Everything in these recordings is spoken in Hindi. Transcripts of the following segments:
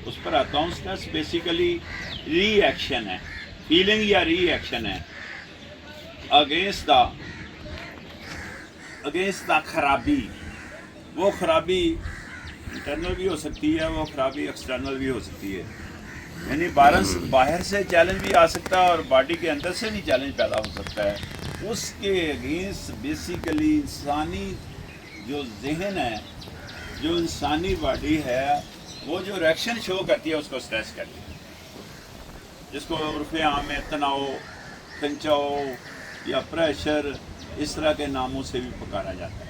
उस पर आता हूँ। स्ट्रेस बेसिकली रिएक्शन है, फीलिंग या रिएक्शन है अगेंस्ट द खराबी। वो खराबी इंटरनल भी हो सकती है, वो खराबी एक्सटर्नल भी हो सकती है। यानी बाहर से चैलेंज भी आ सकता है और बॉडी के अंदर से भी चैलेंज पैदा हो सकता है। उसके अगेंस्ट बेसिकली इंसानी जो जहन है, जो इंसानी बॉडी है, वो जो रिएक्शन शो करती है उसको स्ट्रेस कहती है, जिसको उर्फ़े आम में तनाव, खिंचाव या प्रेशर इस तरह के नामों से भी पुकारा जाता है।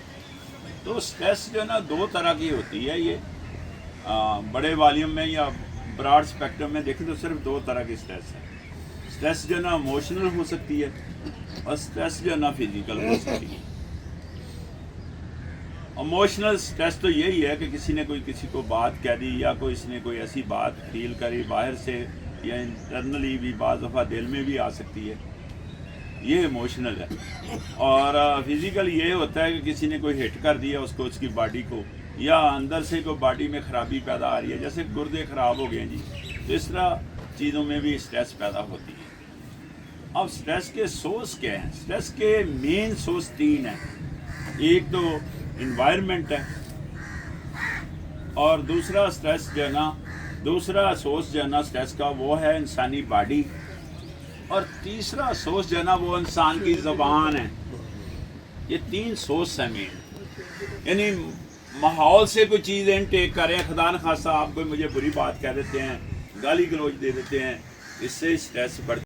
तो स्ट्रेस जो है ना दो तरह की होती है। ये बड़े वॉल्यूम में या ब्रॉड स्पेक्ट्रम में देखें तो सिर्फ दो तरह की स्ट्रेस है। स्ट्रेस जो है ना इमोशनल हो सकती है और स्ट्रेस जो है ना फिजिकल हो सकती है। इमोशनल स्ट्रेस तो यही है कि किसी ने किसी को बात कह दी या किसी ने कोई ऐसी बात फील करी बाहर से या इंटरनली भी, बाज़ दफ़ा दिल में भी आ सकती है, ये इमोशनल है। और फिज़िकल ये होता है कि किसी ने कोई हिट कर दिया उसको, उसकी बॉडी को, या अंदर से कोई बॉडी में ख़राबी पैदा आ रही है, जैसे गुर्दे ख़राब हो गए हैं जी, तो इस तरह चीज़ों में भी स्ट्रेस पैदा होती है। अब स्ट्रेस के सोर्स क्या हैं? स्ट्रेस के मेन सोर्स तीन हैं। एक तो इन्वायरमेंट है, और दूसरा स्ट्रेस जो है ना, दूसरा सोर्स जो है ना स्ट्रेस का वो है इंसानी बॉडी, और तीसरा सोर्स जो है ना वो इंसान की ज़बान है। ये तीन सोर्स हैं मेन। यानी माहौल से कोई चीज़ इनटेक कर रहे हैं, खुदा न खासा आप कोई मुझे बुरी बात कह देते हैं, गाली गलौज दे देते हैं, इससे स्ट्रेस बढ़